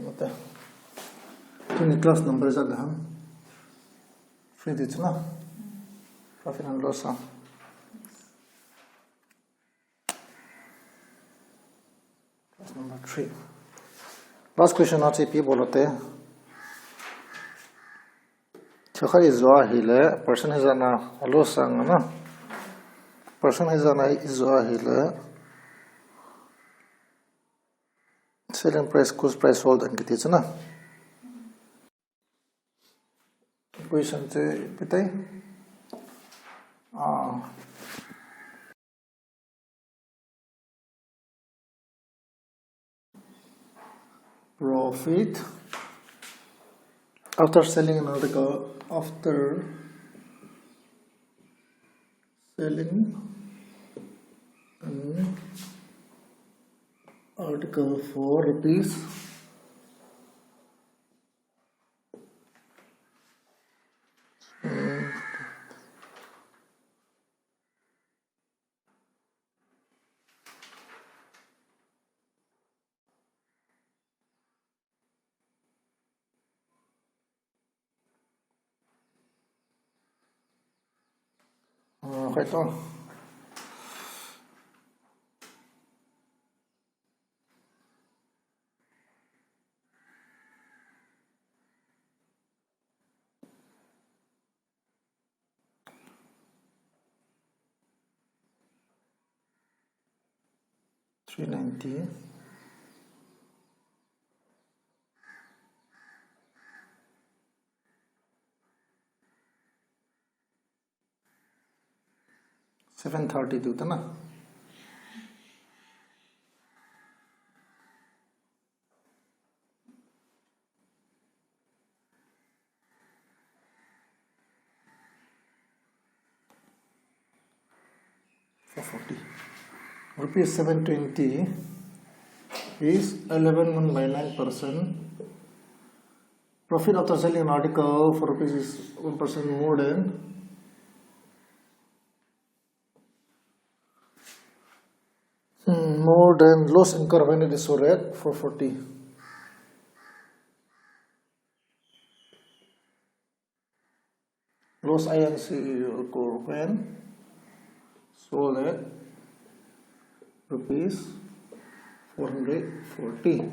Mata. Tuni class number is adham. Free dito na. Profit and loss. Class number 3. Last question na CP bolote. Chakari zoa hile person is ana loss ang na. Person is ana zoa hile. Selling price, cost price, hold and get it na. Equation to pitay. Profit after selling an article, after selling an article for rupees 快到。390. $732 था ना. Rupees 720 is 11.19%. Profit after selling an article for rupees is 1% more than loss incurred when it is so red 440. Loss INC occur when sold at rupees 440.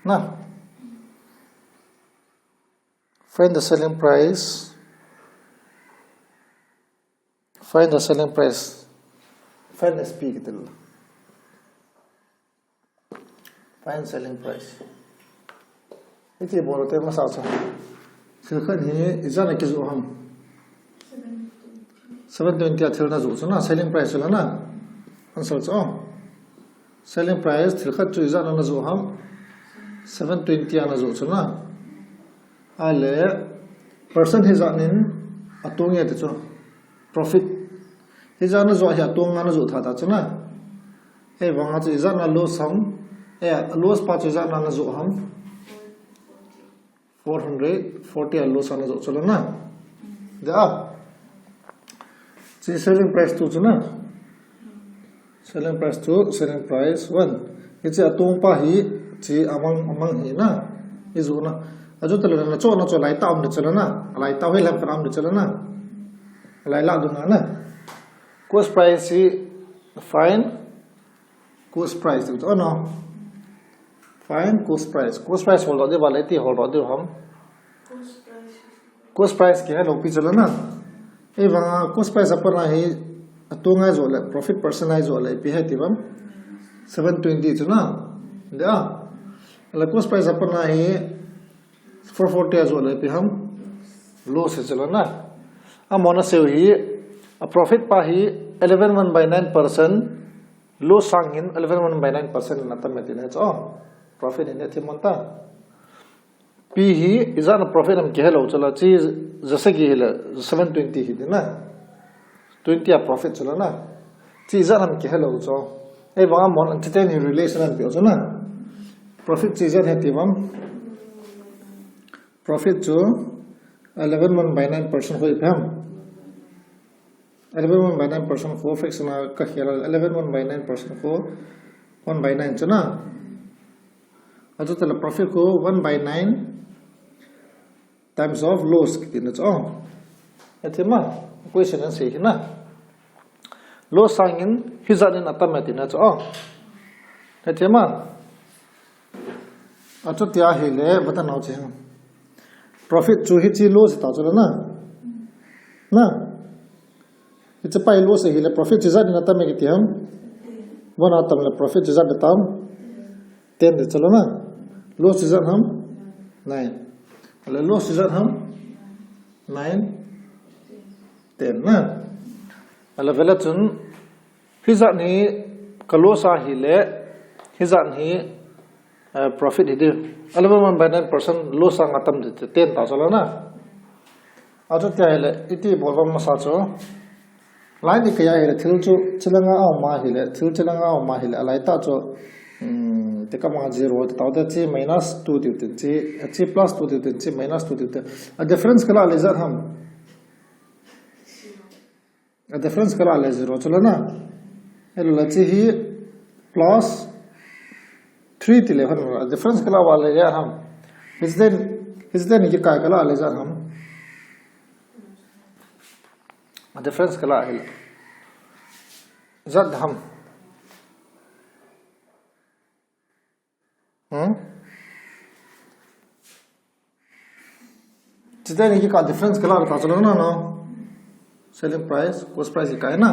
Now find the selling price. Find the selling price. Find SP gitu. Find selling price. Iti bolote masasa. Silkan hi izana kizu ham. 720 athilna zu na selling price la na. Answer cho. Selling price thilkhat chu izana na zu ham 720 ana zu na. Ale person hizanin atung ya chu profit hizana zo ya tung ana zu tha ta chu na. He wanga chu izana loss ham loss pa chu izana na zu ham 440 loss ana zu chalo na. Da selling price to chu na. Selling price to selling price 1. It's a tung pa hi chi amang hi na. Izu na. Aju talo na cho lai taum de chala na. Lai tau hi lam karam de chala na. Lai la du na. Cost price hi find cost price. Oh no. Find cost price. Cost price hold de wala ti hold de hum. Cost price ke lo pi chala na. E wanga cost price apana hi atunga zo le profit personalize zo le pi hai tivam 720 chu na. Da la cost price apana hi 440 zo le pi ham loss chala na. Amona se hi a profit pa hi 11.19%, loss sangin 11.19% na tametin cho profit in the monta p hi is a profit am kehelo chala chi जैसे कि 720 ही ना 20 आ profit चला ना चीज़ हम क्या लो जो ए वहाँ मन अंतिम ही रिलेशन हम पियो जो ना प्रॉफिट चीज़ है तीवम प्रॉफिट जो 11.19% हो इधम 11.19% को फिक्स ना कहीं 11.19% को 1/9 चना adu tala profit ko 1/9 times of loss kitin cho athema equation an sei na loss sangin hizanin atamatin cho athema atu tia hele batan au che profit chu hi chi loss ta cho na it's a pai loss hele profit hizanin atame kitiam one atam la profit hizat tam 10 de chalo na loss hizat ham 9 la loss hizat ham 9 10 na ala velatun hizat ni kalosa hile hizat ni profit hide ala man by 9% loss ang atam de 10 ta chalo na atu kya hele iti bolbam masa cho lai ni kaya hele thil chu chilanga aw ma hele thil chilanga aw ma hele alai ta cho te kama 0 ta ta chi minus 2 de chi plus 2 de chi minus 2 de a difference kala le zat ham a difference kala le 0 chalo na hello la chi hi plus 3 til a difference kala wala ya ham is then ye ka kala le zat ham a difference kala hil zat ham today ni ka difference kala ta chalo na no selling price cost price ka hai na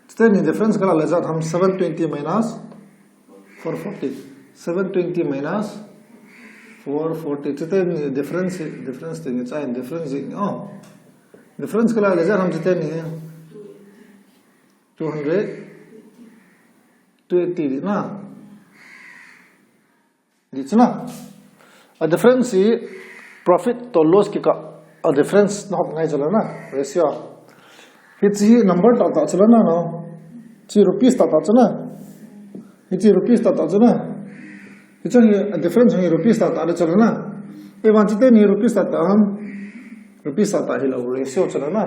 today ni difference kala le zat ham 720 minus 440 720 minus 440 today ni difference ni cha difference oh difference kala le zat ham today ni 200 280 na दिखना a difference is profit to loss की का a difference ना नहीं चला ना ratio हिची number ता चला ना ना ची rupees ता चला हिची rupees ता चला हिची difference है rupees ता चला ना ये वांचिते नहीं rupees ता हम rupees ता ही लो ratio चला ना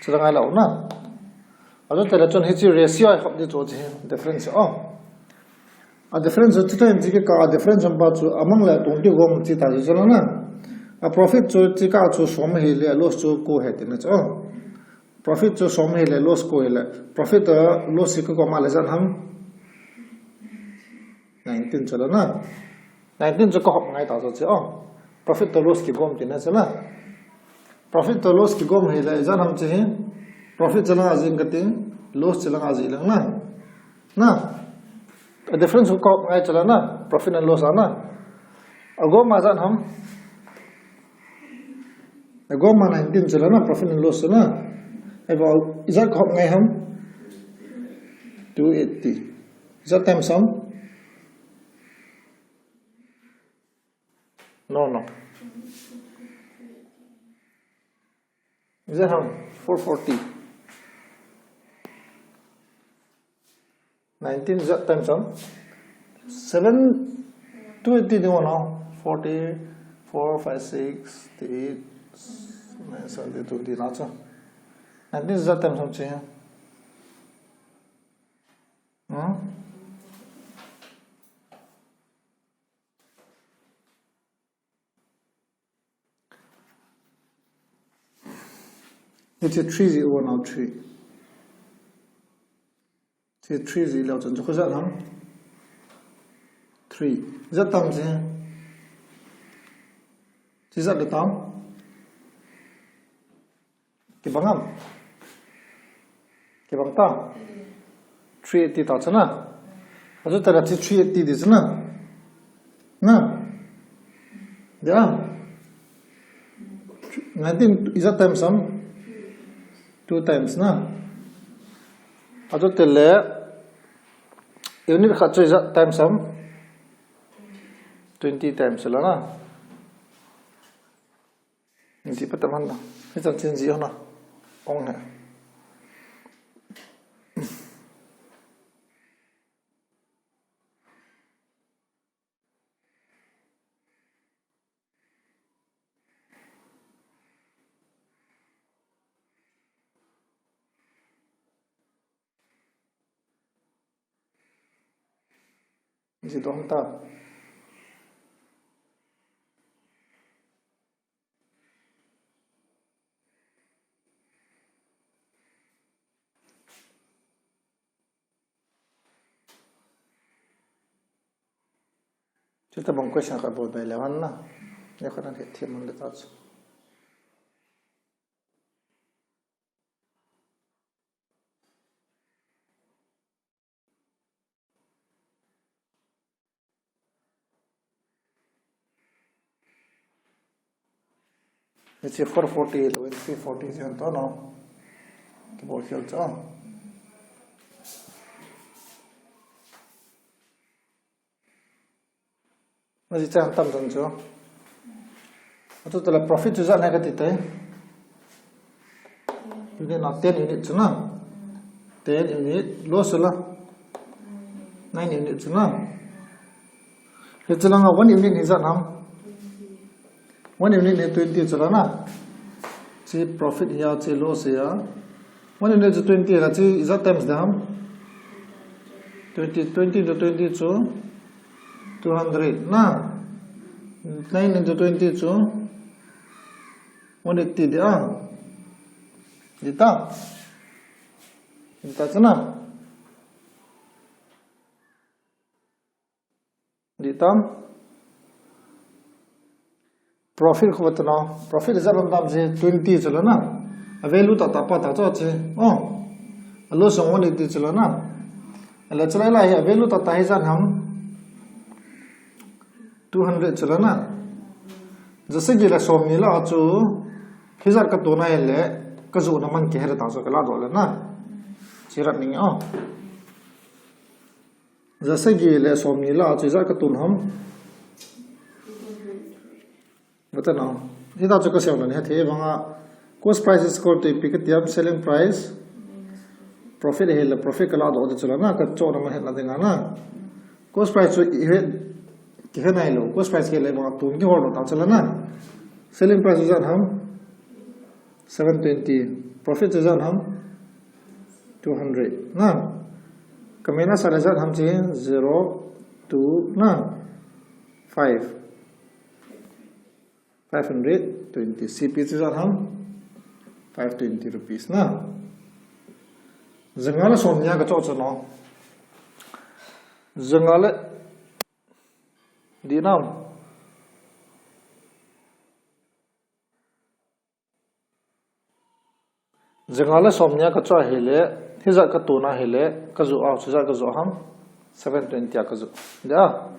चला ngay लो ना अगर तेरे चुन हिची ratio है हम जो difference a difference to time ji ka difference ba chu among la 20 gom chi ta ji na a profit chu chi ka chu som he le loss chu ko he tin cha profit chu som he le loss ko he le profit loss ko ma le jan ham 19 chala na 19 chu ko hop ngai ta cha profit to loss ki gom tin na cha profit to loss ki gom he le jan ham che profit chala ajin ka tin loss chala ajin lang na a difference ko ngai chala na profit and loss ana ago ma jan ham ago ma 19 chala na profit and loss na about is that ko ngai ham 280 is that time sum no is that ham 440 19 is that time sum 7 280 do now 40 4 5 6 8 9 7 20 na cha 19 is that time sum che it's a 30 now 3 3 gì liệu chuẩn cho khối dẫn lắm 3 rất tầm gì chỉ dẫn được 8 cái bằng âm cái bằng ta 380 tạo chứ na ở chỗ ta là 380 đi chứ na được không 19 is that time sum 2 times na ở chỗ ta là unit khát cho is time sum 20 times là na gì bắt tâm đó cái chân chân gì hả ông này gì đó không ta Kita bang question ka bod bay lewan na. Ya kana he thim man leta chu. It's 440 when 340 jan to no. Ki bo khel cha. Masih cang tam tan chu. Atu tala profit chu zan ha ka ti te. Unit na 10 unit chu na. 10 unit loss la. 9 unit chu na. He chala 1 unit ni zan ham. 1 unit ni 20 chala na. Chi profit ya chi loss ya. 1 unit chu 20 la chi is times dam. 20 to 20 chu 200 na 9 into 20 chu 180 dia dita chana dita profit ko batna profit is around dam se 20 chala na value ta pa ta cho che lo so 180 chala na ala chala la ya value ta ta hisan हम 200 चला ना जैसे कि लक्ष्म नीला आचु हिजार का दोना है ले कजू न मन के हेरे तासो कला दोले ना चिरत नहीं जैसे कि लक्ष्म नीला आचु हिजार का तुन हम बता ना ये ताचो कैसे होना है थे वहाँ cost price is equal to picket yam selling price profit है ले profit कला दो चला ना कच्चो न मन है ना देना ना cost price जो कितना है लो cost price के लिए वहाँ तुम क्यों और बताओ चला ना selling price जो हम 720 profit जो हम 200 ना कमेना सारे जो हम चाहिए 0 2 ना 520 CP जो हम 520 rupees ना जंगाल सोनिया का चौथ ना जंगाल Dinam Jangala somnya ka cha hele hiza ka tuna hele ka zu aw cha ka zu ham 720 ka zu da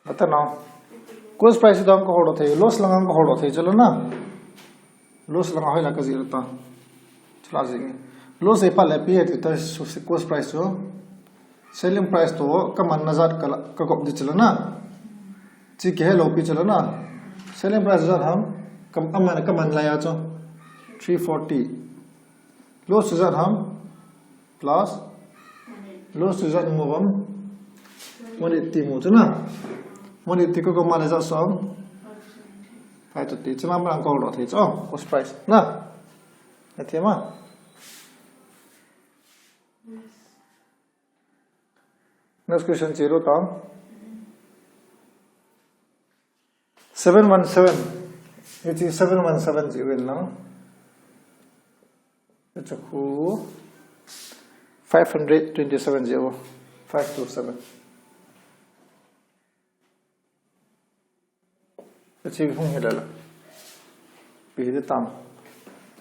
Atana cost price dam ko hodo the loss langang ko hodo the chalo na loss langa hoila ka zirta chla jingi loss e pa le pi et ta cost price so selling price to kaman nazar ka ko di chalo na chi ke lo pi chalo na selling price zar ham kaman la ya cho 340 loss zar ham plus loss zar mo bam 180 mo chana Moni tiko ko male za som 530 chama mang ko lo thei cho cost price na athema next question 0 ta 717 it is 7170 now it's a 527 527 Achieve hung helala. Pihide tam.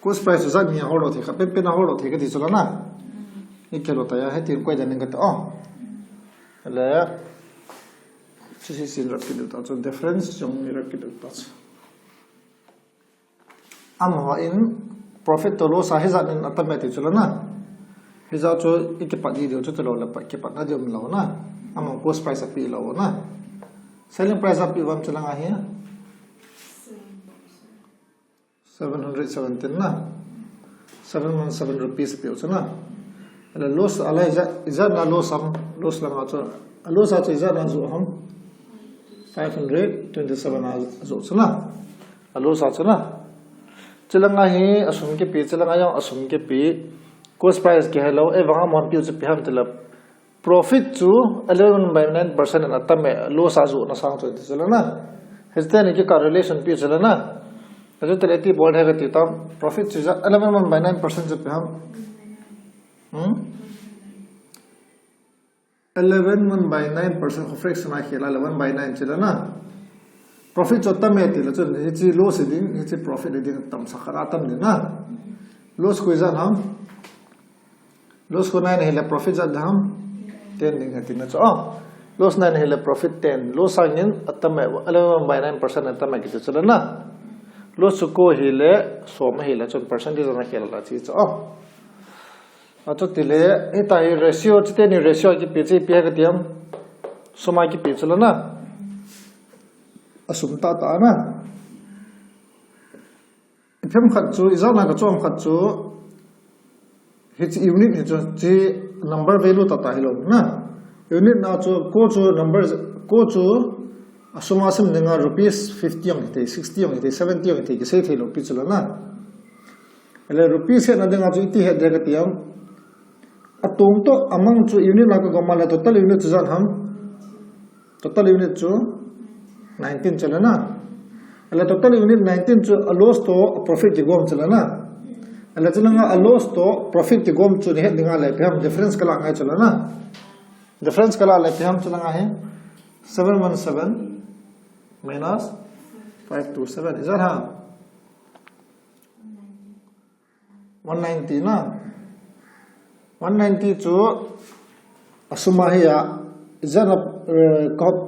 Cost price zag ni holo the ka pen holo the ka di chola na. Ikelo ta ya he tin koi janin ka to. Ala sin rak ki ta so difference jong ni rak ki ta. Am wa in profit to loss ha zat in automatic chola na. Hiza cho ikipat di cho to lo la pa kipat na jom lo na. Am cost price api lo na. Selling price api wam chola nga hi 717 na 717 rupees pe na ala loss ala iza na loss am loss la ma cho loss a iza na zo ham 527 zo na loss a na chalanga hi asum ke pe chalanga ya asum ke pe cost price ke hello evanga mon piu chu piham tela profit chu 11.9% na tame loss azu na sang chu chala na heste ni ki correlation pi chala na ajo tele ti bold hai ti tam profit chu 11.9% chu piham 11.9% of fraction na khela 11/9 chala na profit chu tame ti la chu ni chi loss din ni chi profit din tam sakara tam din na loss ko izan ham loss ko 9 hele profit za dham 10 ding hatin na cho loss 9 hele profit 10 loss angin atame 11.9% atame ki chala na loss ko hele som hele chon percentage na khela la chi cho ato tile eta hi ratio chite ni ratio ki pichi pia ka tiam soma ki pi chala na asumta ta na phim khat chu izana ka chom khat chu hit unit hi chu number value ta hilo na unit na chu ko chu number ko chu asuma sim ninga rupees 50 ang te 60 ang te 70 ang te ki sei thilo pi chula na ele rupees he na denga chu ti he de ka tiam atung to among chu unit na ko gamala total unit chu jan ham total unit chu 19 chala na ele total unit 19 chu a loss to profit ki gom chala na ala chalanga a loss to profit ki gom chu he dinga le pham difference kala ngai chala na difference kala le pham chalanga hai 717 minus 527 is that ha 190 na 190 chu asuma hiya izana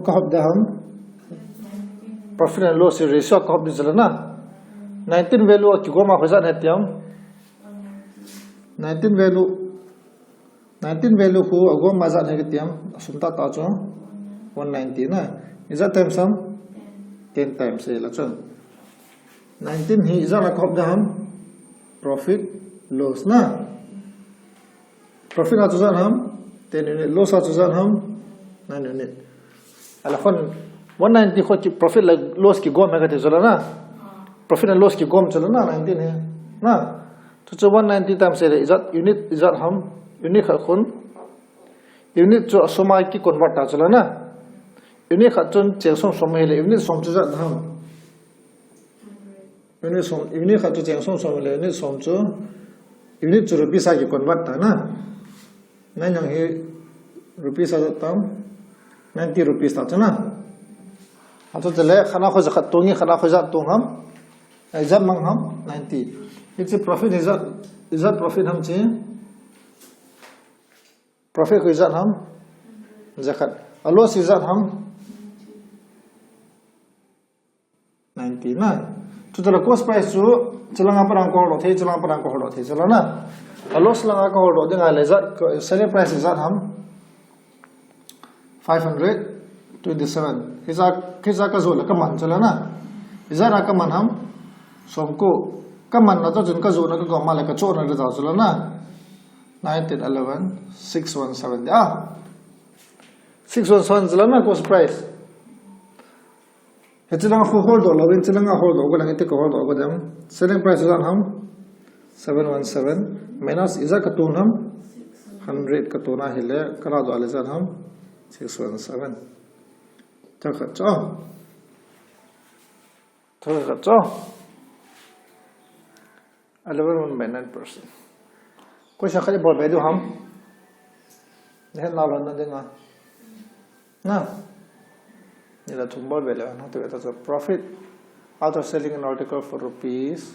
kahab daham profit and loss ratio kahab di chala na 19 value ki goma khojat hetiam 19 value ko agom mazat hetiam asumta ta chu 190 na is that times sum 10 times la chu 19 hi izana kahab daham profit loss na profit na chu zan ham 10 unit loss na chu zan ham 9 unit ala khon 190 kho ki profit la loss ki gom ka te chala na profit and loss ki gom chala na 19 hai na to 190 times is unit is ham unit khun unit cho asoma ki convert ta chala na unit khachon chengsom som hele unit som chu zat ham unit khachu chengsom som hele unit som chu unit chu rupees ki convert ta na na yang he rupees a tam 90 rupees ta chana ato tele khana kho zakhat tongi khana kho zat tong ham izat mang ham 90 it's a profit izat profit ham che profit ko izat ham zakat a loss izat ham 90 na to the cost price chu chalanga parang ko lo the chalanga parang ko lo the chalana a loss langa ko lo denga lezat selling price izat ham 527 khiza ka zol ka man chalana izara ka man ham somko kaman na to jun ka zona ka goma la ka chona ra jaw chala na 19 11 617 617 chala na cost price hetilanga hold do lovin chalanga hold do ko lang ite ko hold do ko dam selling price is ham 717 minus iza ka tun ham 100 ka tuna hele kala do ale zan ham 617 ta ka cha to ka cha 11.9%. Kung siya kaya bol bedo ham, dahil nalon na din nga. Na, nila tumbol bedo. Ito ito profit after selling an article for rupees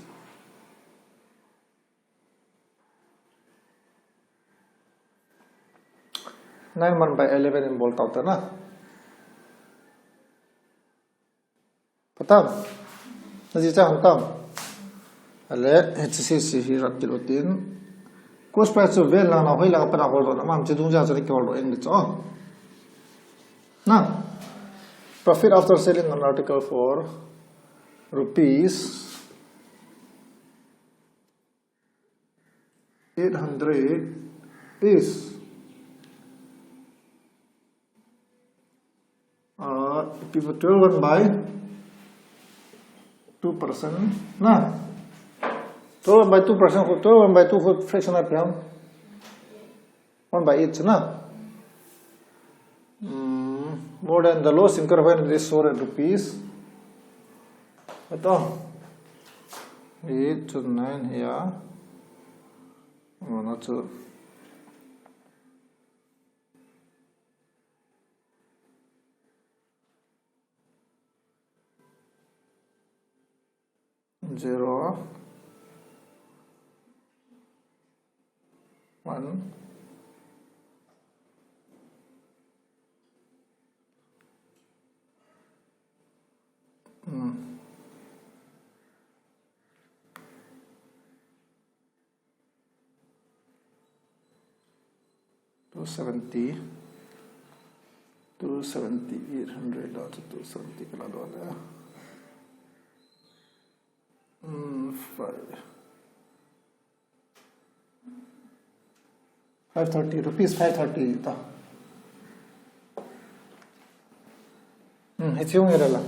9/11 in bol tauta na. Patam, nasisa hantam. Ale HCC hi ratil utin cost price of vel na hoi la pa na hol do na mam chidung ja chari hol do eng cho na profit after selling an article for rupees 800 is people 12 by 2% na 12 by 2% 12 by 2 fraction of 1 by 8 na. More than the lowest incur when it is stored at rupees. Ito. 8 to 9 here. Oh, not so. Zero. 1. 270, 800 or 270 kala dollar. 530 rupees 530 ta. It's yung irala.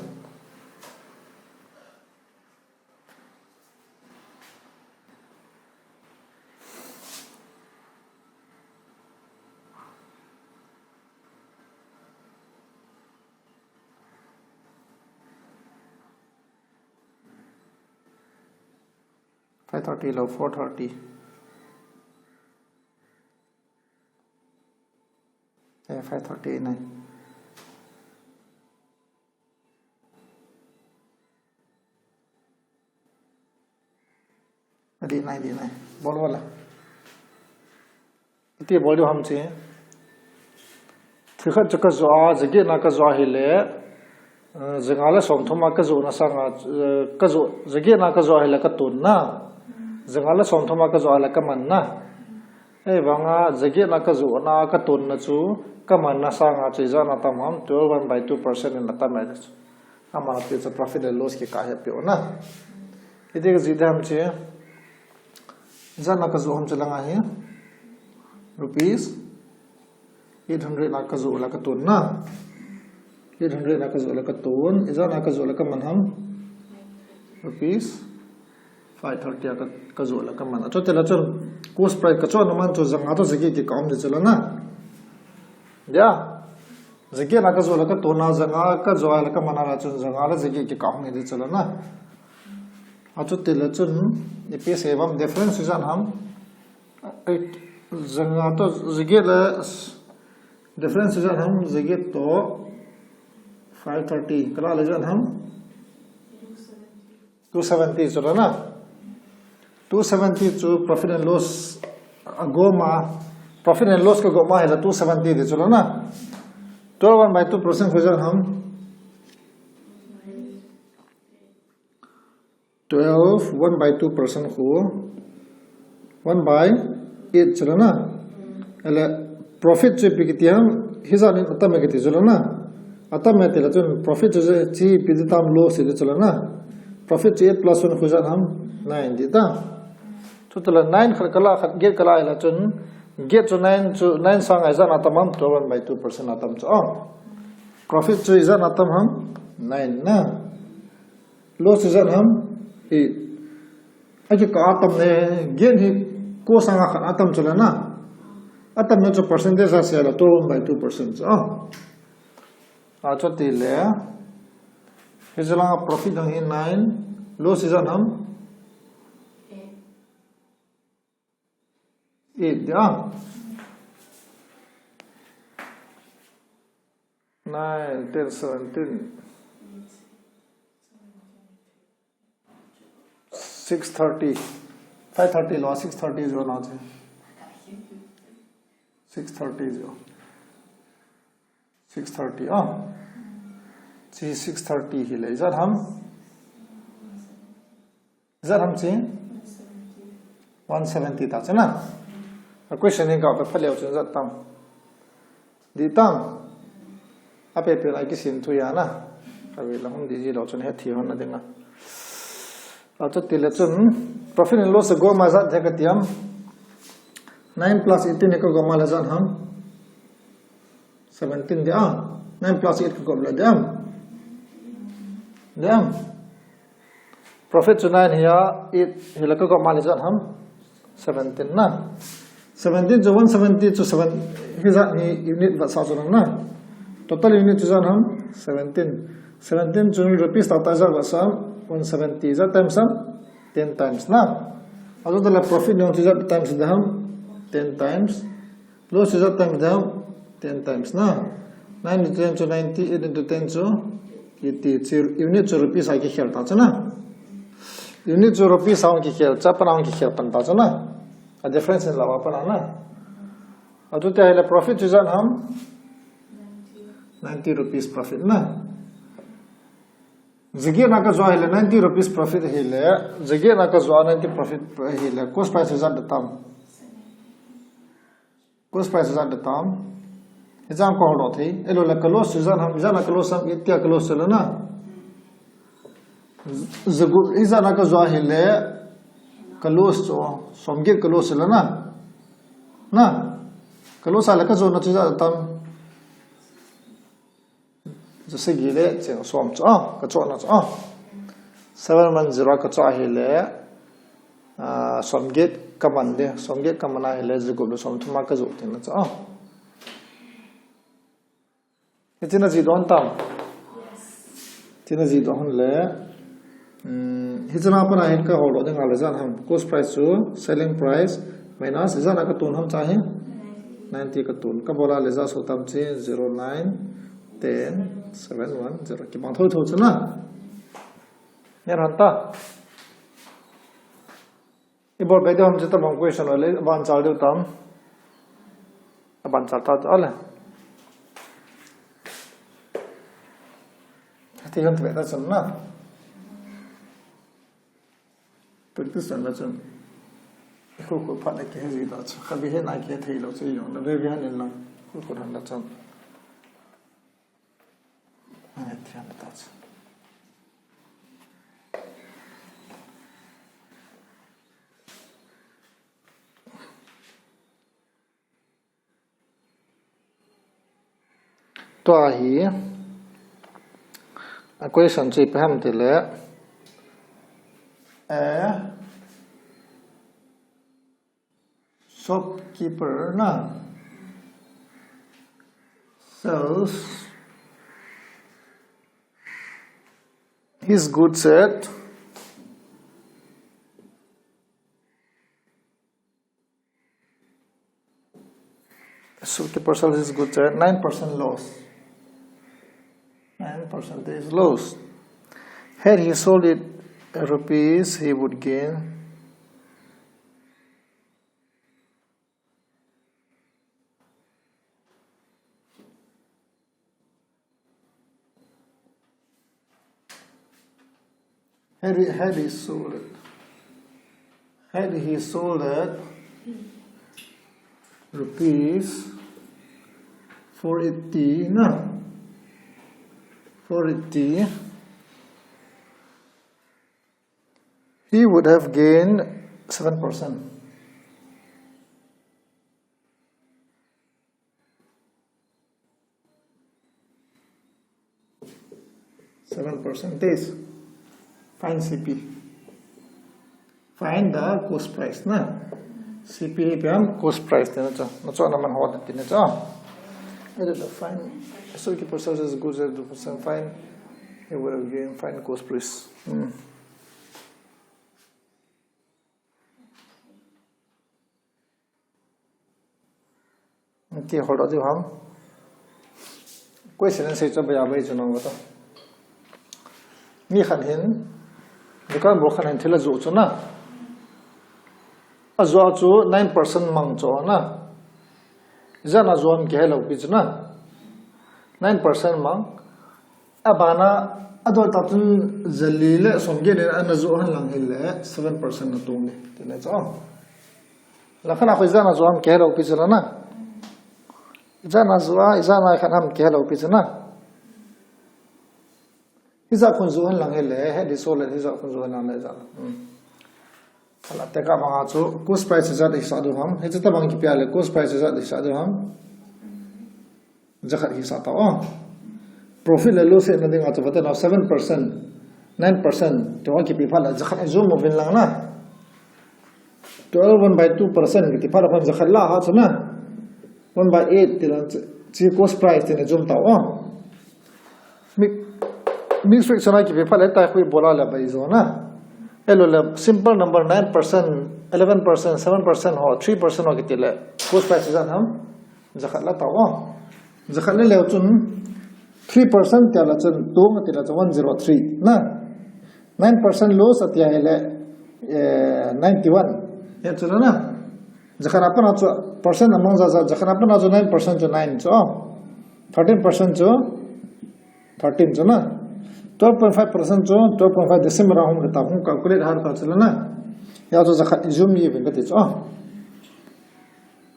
$530 low, $430. Yeah, $539. $99. बोल वाला इतने बोलो हमसे फिर जब जो आज जगह ना जो हिले जगह ले सोमथमा जो ना सांगा जो जगह ना जो हिले तुन ना जगह ले सोमथमा जो हिले मन ना वंगा जगह ना जो ना तुन ना चु कमन ना सांगा चीज़ा ना तमाम 12.2% इन लता में हमारा तो प्रॉफिट एंड लॉस के काहे पे हो ना इतने जिधर हमसे Izan nakazu ham chalanga hai rupees 800 nakazu la katun na 800 nakazu la katun izan nakazu la kaman ham rupees 530 kazu la kaman acho tela chon cost price ka chon man to zanga to zagi ki kaum de chala na ya zagi nakazu la katun na zanga ka zo la kaman la chon zanga la zagi ki kaum de chala na acho tela chon ये सेवम difference इजन हम जंगा तो जगह difference इजन हम जगह तो 530 कला lesion हम 270 चलो ना 270 जो profit and loss Goma profit and loss का गोमा है 270 दे चलो ना 12.2% इजन हम 12 1/2% को 1/8 चलो ना अले प्रॉफिट जो बिकती हम हिसाब नहीं अतः में कितनी चलो ना अतः में तेरा जो प्रॉफिट जो ची बिकता हम लॉस इधर चलो ना प्रॉफिट 8 + 1 खुजा हम 9 देता तो तेरा 9 खरकला गेट कला है चुन गेट जो 9 सांग ऐसा ना तमाम 1/2% आता हम चो प्रॉफिट जो ऐसा ना तम हम 9 ना लॉस ऐसा हम अजे का आतम ने गेन ही को सांगा खन आतम चला ना आतम ने जो परसेंटेज आसे आला तो 1/2% आचो तिले हिजला प्रॉफिट दंग 9 लॉस इजन हम 8 दिया 9 10 17 630 530 लो 630 जो ना है 630 जो 630 जी 630 ही ले इधर हम से 170 था ना क्वेश्चन नहीं का फले हो चुन जाता दीताम अपे पे लाइक सिंथु या ना अभी लहम दीजिए लो चुन है थी होना देना तो तिलचुन प्रॉफिट एंड लॉस गो मजा जगतियम 9 + 18 को गमा लजन हम 17 दे 9 + 8 को गमला देम प्रॉफिट जो 9 हिया 8 हिला को गमा लजन हम 17 ना 17 to 170 to 7 hizat ni unit va sa chon na total unit to jan ham 17 rupees ta ta va sam 170 za times sam 10 times na ado the profit no to times the ham 10 times loss is times the ham 10 times na 9 into 10 to 90 8 into 10 to 80 unit to rupees ai ki khel ta chana unit to rupees ang ki khel cha panang ki khel pan ta chana a difference in lawa pana na ado te hele profit is ham 90 rupees profit na zage na ka jo hele 90 rupees profit hele zage na ka jo 90 profit hele cost price is at the time cost price is at the time exam ko holo thi elo la close season ham jana close sam itya close chalo na zagu izana ka jo hele close cho somgir close chalo na close ala ka jo na chu tam जैसे गिले Cheng सोम च का चो ना च 710 का चो hele somgate kamande somgate kamana hele zugulu som thuma ka zo tin च इतना जी दोन tam tina ji don le hizana pana hin ka holo ding ala jan ham cost price to selling price minus hizana ka tun ham chahe 90 ka tun ka bola le ja so tam che 09 10 710 ki bang thau thau chana yar hanta ibor be de hum jeta bang question ole ban chal de tam ban chal ta ole ti hum te ta chana practice na chan ko pha na ke ji da cha khabi he na ke thei lo che yong na be han na ko han na chan तो आही question chi paham tile a shopkeeper na sells his goods at shopkeeper sells his goods at 9% loss. 9% is loss. Had he sold it rupees, he would gain Had he sold it rupees 480 no 480 he would have gained 7%. This find CP. Find the cost price na. CP pe hum cost price dena cha. Na cha na man ho de na cha. It is find so ki processes goods at the percent find it will again find cost price. Ti hol di hum question se cha ba ya bai chano ta. Mi khan hin dukan bo khan hin thila zo chu na a zo chu 9% mang cho na jana zon ke lo pi chu na 9% mang abana adol tatun zalile somge ne an zo han lang hil 7% na tung ne tene cha la khana khoi jana zo ham ke lo pi chu na jana khan ham ke lo pi chu na Isa kun zuhan lang hele he di sole isa kun zuhan lang le za ala te ka ma chu cost price za de sa do ham he ta bang ki pya le cost price za de sa do ham zakhat hi sa ta profit le loss na ding atu bata na 7% 9% to ki pi phala zakhat zoom movin lang na 12 1 by 2% cái phát phần zakhat la ha chana 1 by 8 thì là chi cost price thì là zoom tao mix fraction này cái phát lại tai khui bola là bây giờ na elo là simple number 9% 11% 7% ho 3% ho cái là cost price ra ham zakhat la tao zakhat le leo chun 3% tia la chun tung ati la 103 na 9% loss atia hele 91 ya chuna na zakhan apa na chu percent among za zakhan apa na chu 9% chu 9 chu 13% chu 13 chu na 12.5% chu 12.5 decimal hum ta hum calculate har ta chula na ya chu zakhan zoom ye ben ti chu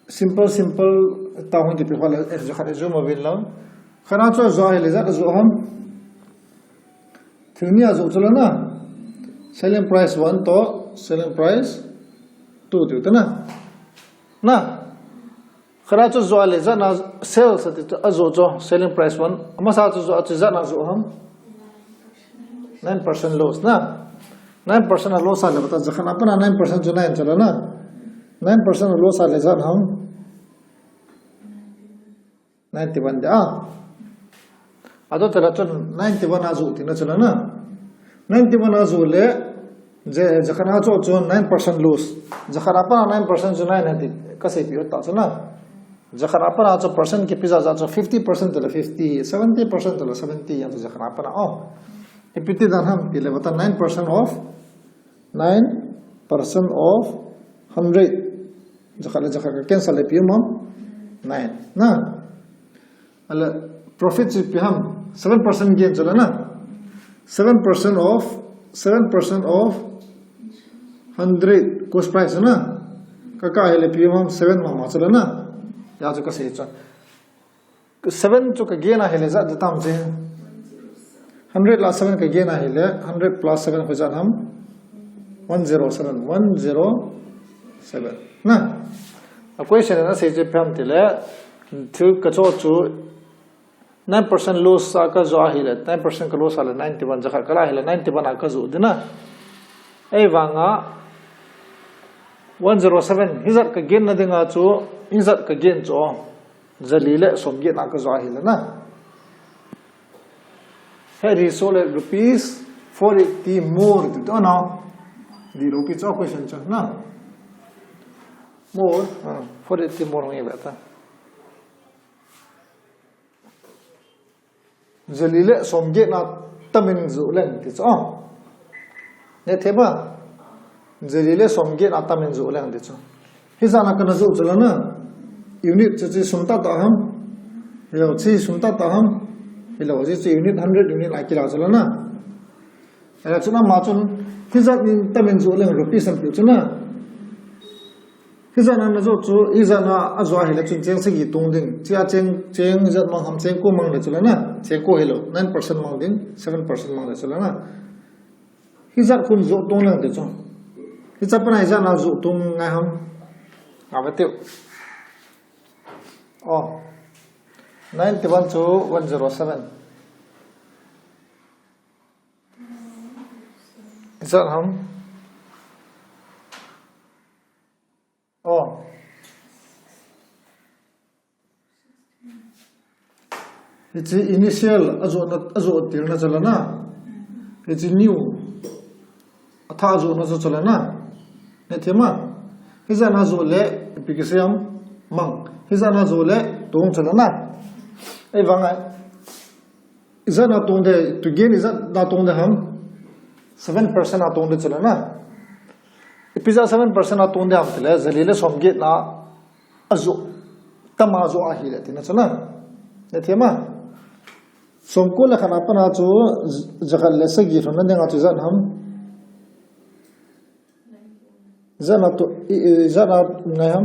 simple ta hum ti pala zakhan zoom bin law khana chu zo hele za zo ham thirnia zo chula na selling price 1 to selling price 2 tu na na khara chu zo le za na sales ati azo cho selling price 1 ama sa chu zo ati za na zo ham 9% loss na 9% loss ale bata jakhana apna 9% jo 9 chala na 9% loss ale za ham 91 da ado tela chu 91 azu ti na chala na 91 azu le je jakhana chu 9% loss jakhana pa 9% jo 9 hati kasai pi ta chana jakhana pa chu percent ki pizza za chu 50% to 50 70% to 70 ya jakhana pa ipiti dan ham pile bata 9% of 100 jakhana cancel le pi mom 9 na ala profit ji pi ham 7% gain chala na 7% of 100 cost price na kaka hele pi ham 7 ma chala na ya chu ka se cha 7 chu ka gain a hele za tam je 100 la 7 ka gain a hele 100 plus 7 ho ja ham 107 na a question na se je pham tile thu ka cho chu 9% loss sa ka zo hele 9% ka loss ala 91 jakha kala hele 91 aka zo dina ei wanga 107 hizat ka gain na dinga chu hizat ka gain cho zalile som gain aka zo hele na he sold rupees 480 more to now the rupees of question cha na more 480 more ngi bata zalile somge na tamin zulen ti cho ne theba zalile somge na tamin zulen ti cho hizana kana zu chula na unit chi sumta ta ham lo chi sumta ta ham lo ji unit 100 unit la kila chula na era chuna ma chun hizat min tamin zulen rupees am chuna hizana na zo chu izana azwa hila chun cheng se gi tung ding chia cheng zat mang ham cheng ko mang le chula na cheng ko hello 9% mang ding 7% mang le chula na hizat kun zo tung lang de chu hizat pana izana zo tung ngai ham abatiu 91 to 107 izat ham it's initial azo tirna chalana it's new atha azo na chalana ne thema hizana zo le application mang hizana zo le tong chalana ei wanga izana tong de to gain izana tong de ham 7% atong de chalana ipisa 7% atong de ham tele zalile somge na azo tama zo ahile tina chala ne thema somko la khana pana chu jagal le sagi thona denga chu zan ham zana to zana nayam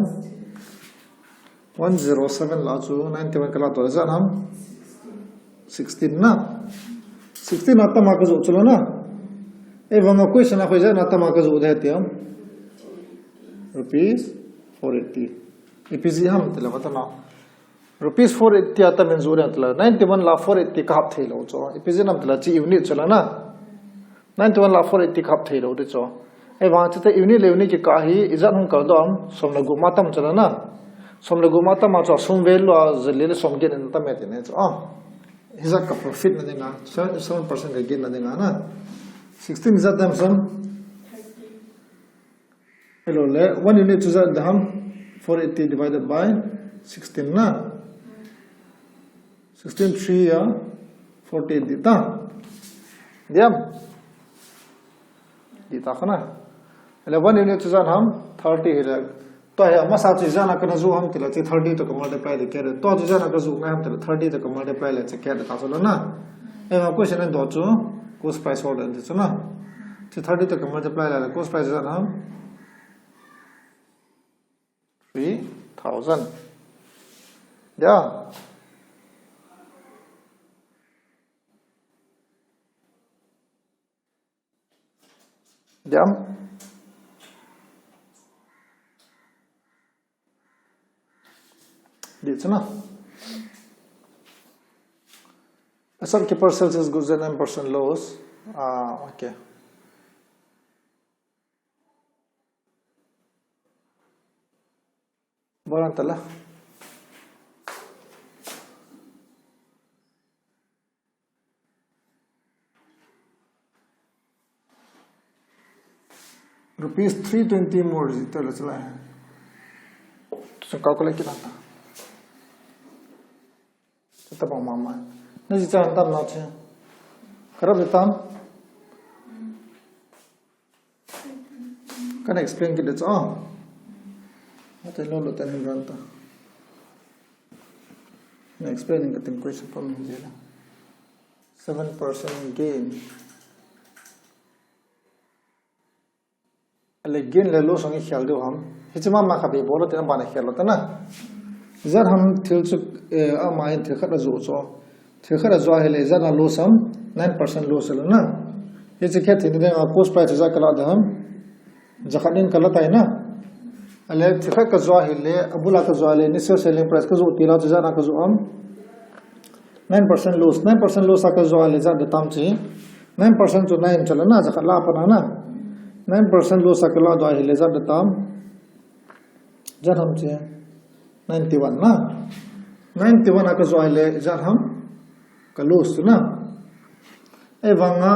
107 la chu 91 kala to zan ham 16 na 16 atama ka zo chulo na e wanga question a khoi zana atama ka zo de tiam rupees 480 ipisi ham tela batana rupees 480 ata men zure atla 91 la 480 ka hap thailo cho ipisi nam tla chi unit chala na 91 la 480 ka hap thailo de cho e wang chute unit le unit ki ka hi izat hum ka dom som la gu matam chala na som la gu matam ma cha som vel lo zele som gen en ta met ne cha izat ka profit na dinga 7% ka gain na dinga na 16 izat dam som hello le 1 unit izat dam 480 divided by 16 na 16 3 ya 40 dita diam dita khana ele 1 unit izat ham 30 hele to he ma sa chi jana kana zu ham tila chi 30 to multiply le kere to chi jana ka zu na ham tila 30 to multiply le chi kere ta so na e ma question en do chu cost price order de chu na chi 30 to multiply le cost price jana ham 3000 yeah jam dit na asal ke parcels is goods and 9% loss okay bolan tala rupees 320 more itala chala hai to calculate kina ta taba mama na ji chan tam na che karab tam can I explain it it's ate lo lo tan ranta na explaining the question from here 7% gain again le lo song khel do ham hichma ma khabi bolo te ma na khelo ta na zar ham thil chu a mai the khat zo cho the khat zo hele zar na lo sam 9% lo sel na hich khe thi de cost price za kala da ham zakhanin kala ta na ale the khat ka zo hele abula ka zo hele ni selling price ka zo tila za na ka zo am 9% loss 9% loss ka zo hele za de tam chi 9% to 9 chala na zakha la pa na 9% loss akala do hele za de tam jar ham che 91 na 91 aka zo hele jar ham ka loss na e wanga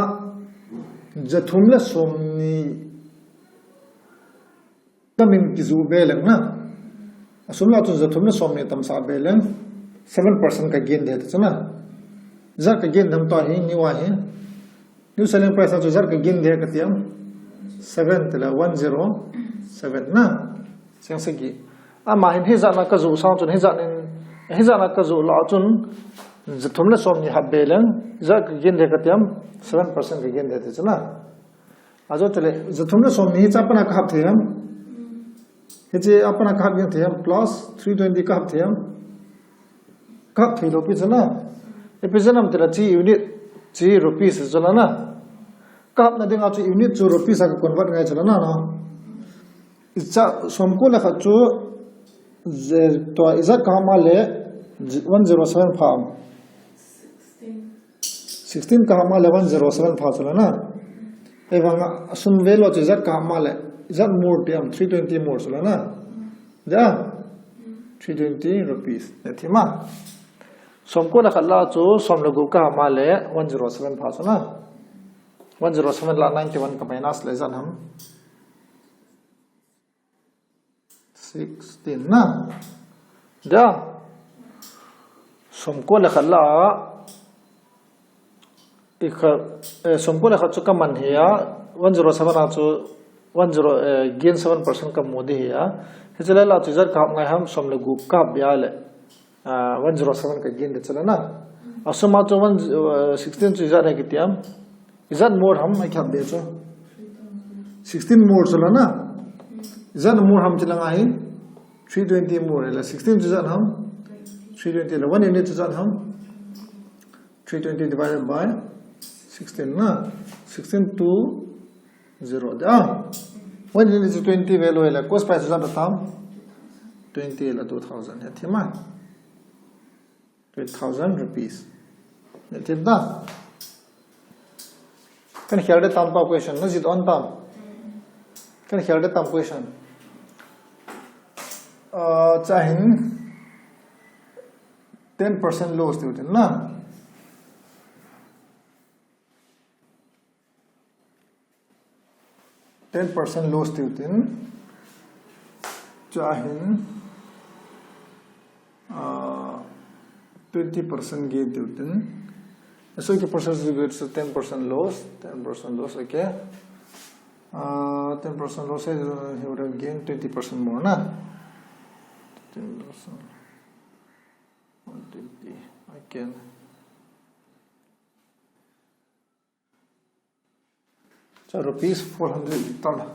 jathum la somni tamin kizu beleng na asumla tu jathum la somni tam sa beleng 7% ka gain de ta na jar ka gain dam to hi ni wa hi new selling price to jar ka gain de ka tiam 7 tala 107 na siang segi ama hin heza na ka zu sa chun heza na ka zu la chun jathum la som ni habelen za gen de katiam 7% gen de chana ajo tele jathum la som ni chapana ka hab thiam heje apana ka hab thiam plus 320 ka hab thiam ka thilo pi chana e pi janam tela chi unit chi rupees chana na kap na dinga chu unit chu rupees ka convert ngai chala na icha somko la khachu to iza ka ma le 107 farm 16 ka ma le 107 fa chala na e wanga sum velo chu iza ka ma le iza more tiam 320 more chala na ja 320 rupees netima somko la khala chu som la gu ka ma le 107 fa chala 107 la 91 ka minus le zan ham 16 na da somko la khala ikha somko la khachu ka man hiya 107 a chu 10 gain 7% ka modi hiya hechela la chu zar ka ngai ham som le gu ka bya le 107 ka gain de chala na asuma chu 16 chu zar ki tiam izan more ham mai khab de cho 16 more chala na izan more ham chala ngai 320 more la 16 izan ham 320 la 1 unit izan ham 320 divided by 16 na 16 to 0 da 1 unit is 20 value la cost price izan tam 20 la 2000 ya thima 2000 rupees da kan khelde tam pa question na jit on tam kan here the tam question chahin 10% loss tu na 10% loss tutin chahin 20% gain tutin so the process is good so 10% loss okay 10% loss is he would have gained 20% more na 10% 120 again so rupees 400 dollar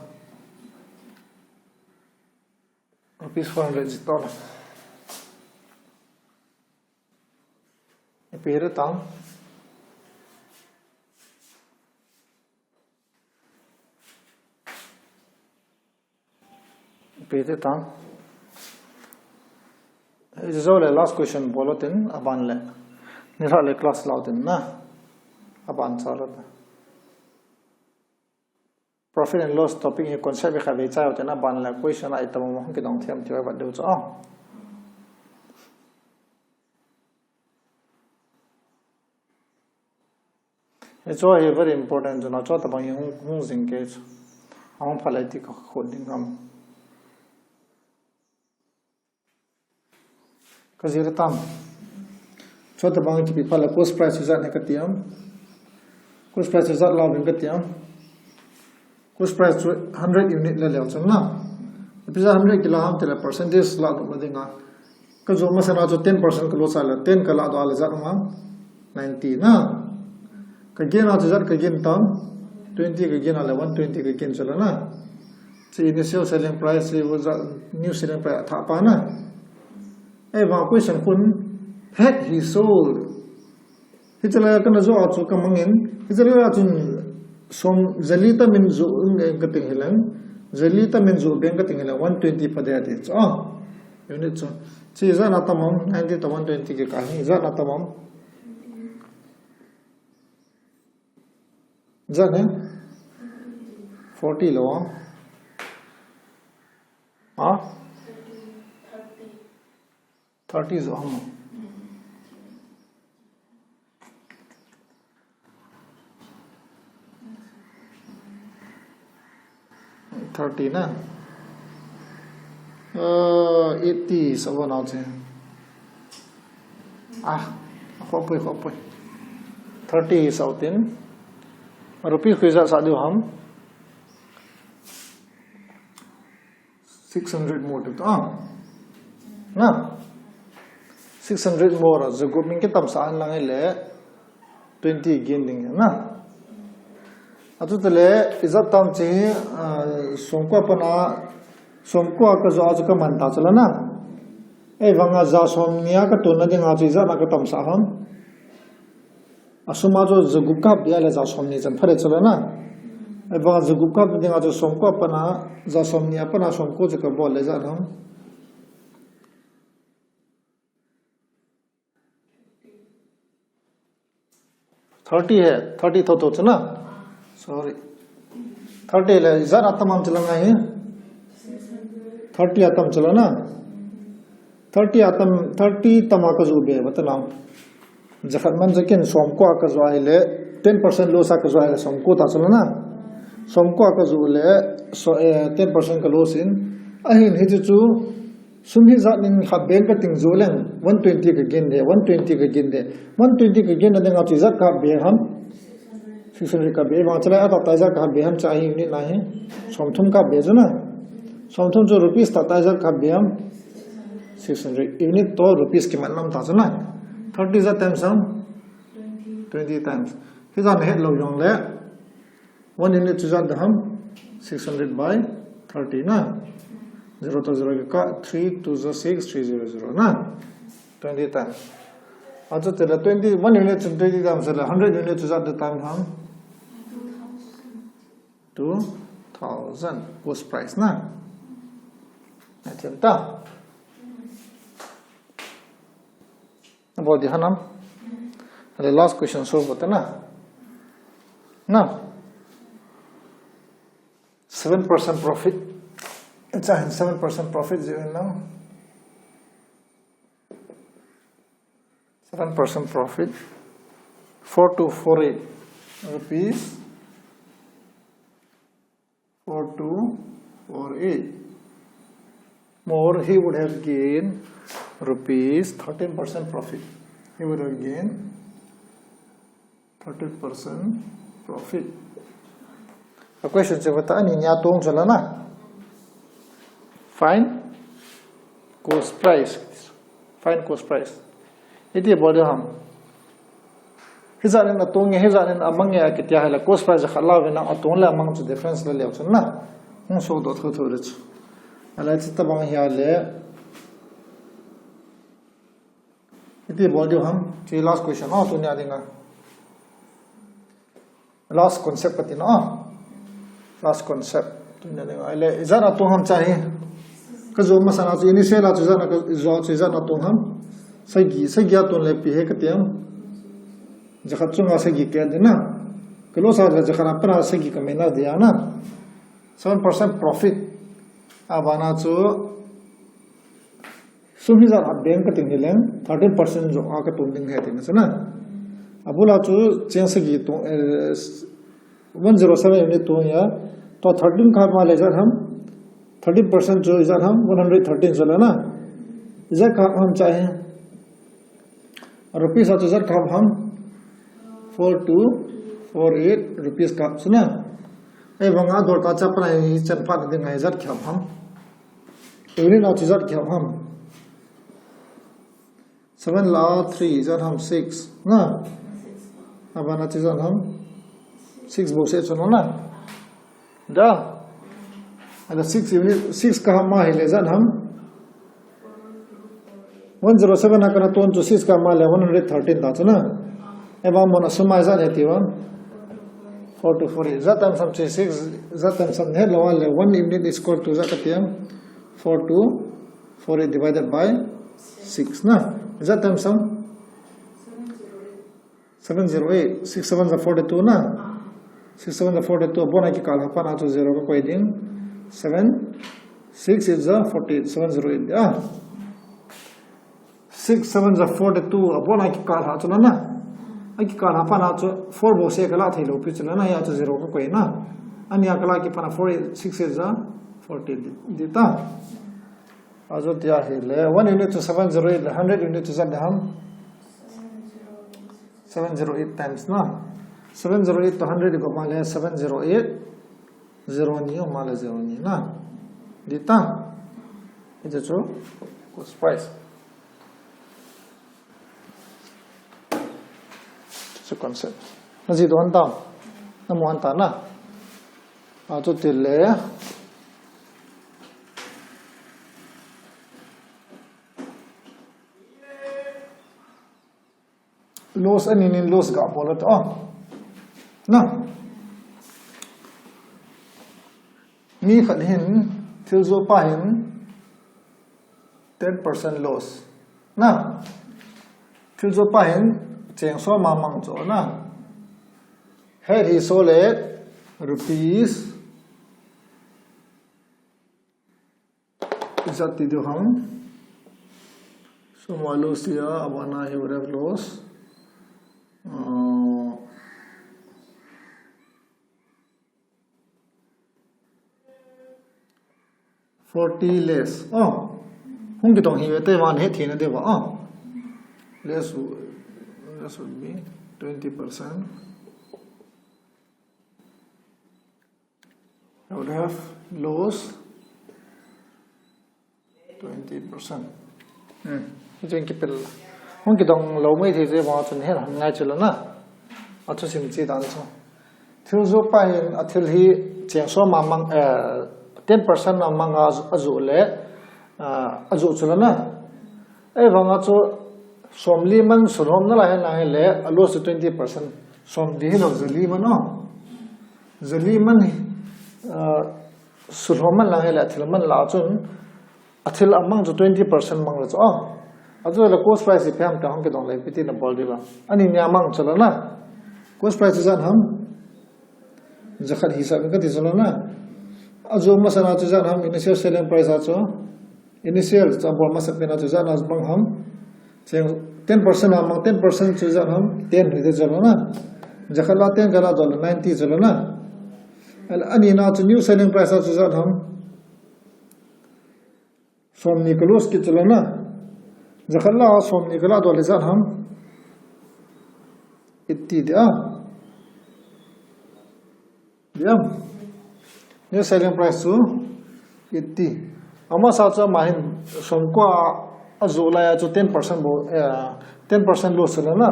rupees 400 dollar pay the down pay the down this is all the last question bulletin aban le nira le class lautin na aban salat profit and loss topic hi concept bi khabe cha utena ban la question item mo ki dong thiam thiwa ba do cha it's all very important na cha ta bang hung jing ke hong phalai ti ko khoding ham kazir tam cha ta bang ti phala cost price is at nekatiam cost price is at law bin katiam cost price 100 unit le lew chang na pisa 100 kilo tela percentage la do madinga ka zo ma sana jo 10% ka lo sa la 10 ka la do ala za ma 90 na ka gain a za ka gain tam 20 ka gain ala 120 ka gain chala na so initial selling price was new selling price tha pa na ai ba question kun had he sold hi chala ka na zo a chu ka mangin hi chala chun som zalita min zo ngating hilang zalita min zo beng ngating hilang 120 pa de unit so chi za na tamam 90 to 120 ke ka hi za na tamam za ne 40 lo 30 zo hum 30 na 80 sao nào chứ khó bơi 30 sao tiền rupees cái giá sao điều hầm 600 more được na 600 more rồi group mình cái tầm sản lang lệ 20 gain đỉnh na atutale izat tam chi somko pana somko ka zo azu ka man ta chala na e wanga za somnia ka to na dinga chi za na ka tam sa ham asuma zo zugukap dia le za somni jan phare chala na e wanga zugukap dinga zo somko pana za somnia pana somko je ka bol le za ham है 30 तो ना sorry 30 ले ज़र आत्माम चलना है 30 आत्म चलना 30 आत्म 30 तमाका जो बे बताओ जखत मन जकिन सोमको आका जो आइले 10% लॉस आका जो आइले सोमको ता चलना सोमको आका जो ले 10% का लॉस इन अहिन हिजु सुमहि जानिन खबेन का तिंग जोलें 120 का गेन दे 120 का गेन दे 120 का गेन देंगा तो इज्जत का बे हम 600 का बे वहां चला आता ताजा का बे हम चाहिए यूनिट ना है सोमथुम का बे जो ना सोमथुम जो रुपीस ताजा का बे हम 600 यूनिट तो रुपीस के मतलब ताजा ना 30 जा टाइम्स हम 20 टाइम्स फिर जान है लो योंग ले 1 यूनिट चुजा हम 600 by 30 ना 0 to 0 का 3 to 6 300 ना 20 times अच्छा तेरा 21 units 20 times है 100 units at the time हम 2000 cost price ना अच्छा ता अब देखा ना अरे last question solve होता ना 7% profit. It's a 7% profit zero now. 7% profit. 4248 rupees. 4248. More, he would have gained rupees 13% profit. He would have gained 13% profit. The question is what ani nya tong chala na. Find cost price. Find cost price. Iti body ham. Hizanin atong hizanin amang ya kitya hala cost price khala wena atong la amang chu difference la lew chana. Hong so dot kho thore chu. Ala chita bang ya le. Iti body ham. Chi last question to nya dinga. Last concept pati na. Last concept. To nya dinga. Ala izan atong ham chahi. Kazo masana chu initial la chu zana ka zo chu zana atong ham. Sagi atong le pi he katyam. Jakhat chunga sagi ke dina. Kalo sa jakhat apna sagi ka mena dia na. 7% profit. Abana chu sumizar bank ka tingilen 13% jo aka tunding he tin sana. Abula chu chensagi to 107 unit to ya to 13 ka ma le jar ham 30% jo izar ham 113 chala na. Izar ka ham chahe rupees at izar ka ham 4248 rupees ka suna. Ebang ador ta chapna hi chan phat ding izar kham ham. Unit at izar kham ham 7 la 3 izar ham 6 na. Abana izar ham 6 bo se chona na. Da. Ada 6 unit 6 ka ham ma hi le izar ham 107 akana ton to 6 ka ma le 113 da chona. Eba mona suma izar heti 4248 zatam sam 6 zatam sam he lawa le 1 unit is equal to zakatiam 4248 divided by 6 na. Zatam sam 708 6 7 42 na. 6 7 42 bona ki kal hapa na to 0 ko koi din 7 6 is a 48 708 6 7 42 bona ki kal ha chuna na. Aki kala pana cho 4 bo se kala thilo pi chula na ya cho 0 ko koi na anya kala ki pana 4 6 is a 40 dita ajo tia hele 1 unit to 708 100 unit to zadham 708 times na 708 to 100 ko male 708 0 ni male 0 ni na dita ito cho cost price concept nazi do hanta na mo hanta na to tille loss ani nin loss ga bolat na mi khat hin thil zo pa hin 10% loss na thil zo pa hin cheng so mamang cho na her he sold rupees izati do ham so malos ya abana he would have lost 40 less hung ki tong hi te wan he thina de ba less would be 20%. I would have lost 20%. Chúng cái pel, không cái đồng lâu mấy thì dễ vào chân hết hàng ngày chừng na, ở chỗ sim chỉ đàn cho. Thiếu số bài thiếu hi chèn số mà mang 10% mà mang azu lệ azu chừng na, ấy vang ở chỗ somli man sunom na lahe le alo se 20% som di lo zali man no zali man sunom man lahe le athil man la chun athil amang jo 20% mang lo cho ajo le cost price pe ham ta hang ke dong le piti na bol diba ani nya mang chala na cost price zan ham zakhat hisab ka ti chala na azu masana chu zan ham initial selling price acho initial chambol masak pena chu zan as bang ham cheng 10% amang 10% chu zan ham 10 hide chalo na jakhala 10 gala dol 90 chalo na al ani na chu new selling price chu zan ham som nicolos ki chalo na jakhala som nicola dol zan ham itti dia diam new selling price chu itti ama sa cha mahin somkwa azula ya chu 10% bo 10% loss chalo na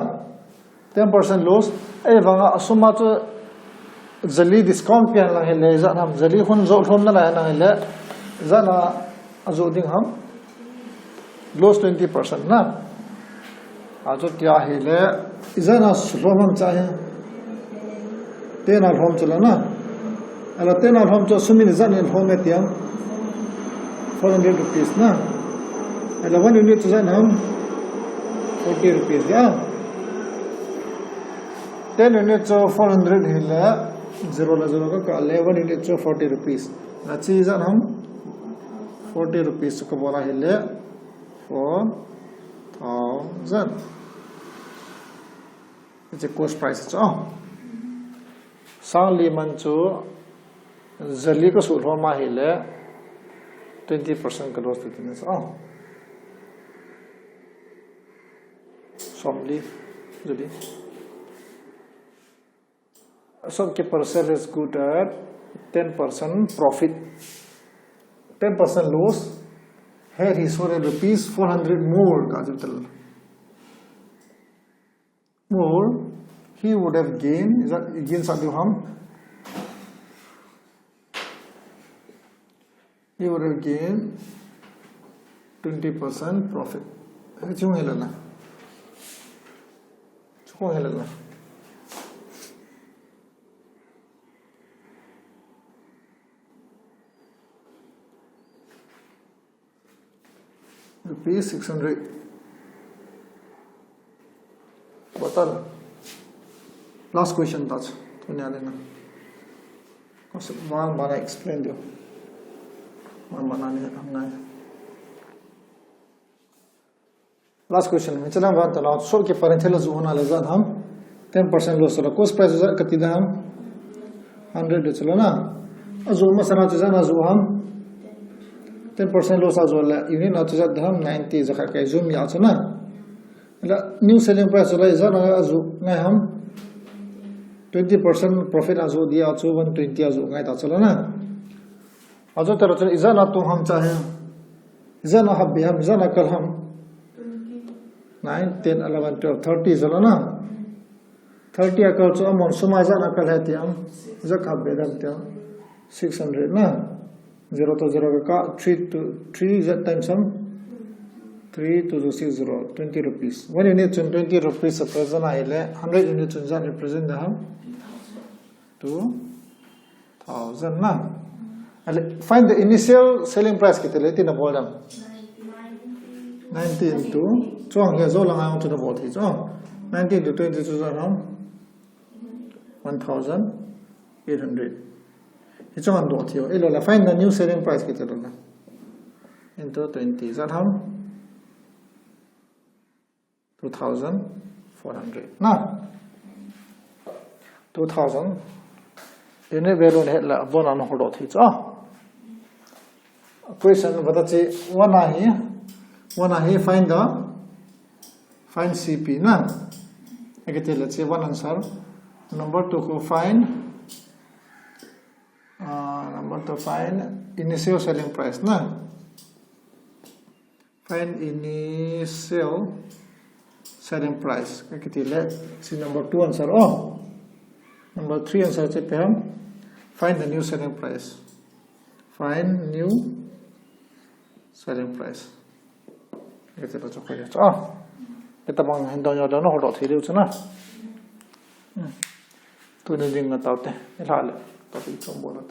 10% loss e wanga asuma chu zali discount pian la hele za nam zali hun zo thom na la na hele za na azu ding ham loss 20% na azu kya hele izana slomam chahe tena hom chala na ala tena hom cho sumin zan in home etiam 400 rupees na ala 1 unit zan ham 40 rupees ya 10 unit cho 400 hila 0 la 0 ka 11 unit cho 40 rupees na chi zan ham 40 rupees ko bola hile 4000 it's a cost price cho sang li man chu zali ko sul homa hile 20% ka loss dine so somli zali so ke parcel is good at 10% profit 10% loss here he sold rupees 400 more capital more he would have gained is that gain sadu ham he would have gained 20% profit chung helana rupees 600 batal last question touch to nyalena cause one mana explain dio mana ne amna last question me chalam ban tala so ke parenthel zu hona le zan ham 10% loss la cost price za kati da ham 100 de chalo na azu masana cha na zu ham 10% loss azu la unit na cha da ham 90 za ka zoom ya chana la new selling price la za na azu ngai ham 20% profit azu dia chu 120 azu ngai ta chalo na azu tara chana izana tu ham chahe izana habbi ham izana kal ham 9 10 11 12 30 chalo na 30 akal chu amon suma jana kal hai tiam zaka bedam tiam 600 na 0 to 0 ka 3 to 3 that time sum 3 to 60 20 rupees 1 unit 20 rupees represent ile 100 unit represent the ham 2000 na find the initial selling price kitale tina boldam 90 into chong here zo lang ang to the board is 19 to 20 to around 1800 it's on dot here elo la find the new selling price kitale na into 20 that ham 2400 na 2000 ene value ne la bona no dot hi question batachi wana hi find CP na again let's say one answer number 2 ko find initial selling price na find initial selling price again let's see number 2 answer number 3 answer che peham find the new selling price find new selling price ete to chokya eta bang hendong yo no hodot thileu chana tu ne ding na taute elale topic chom bolat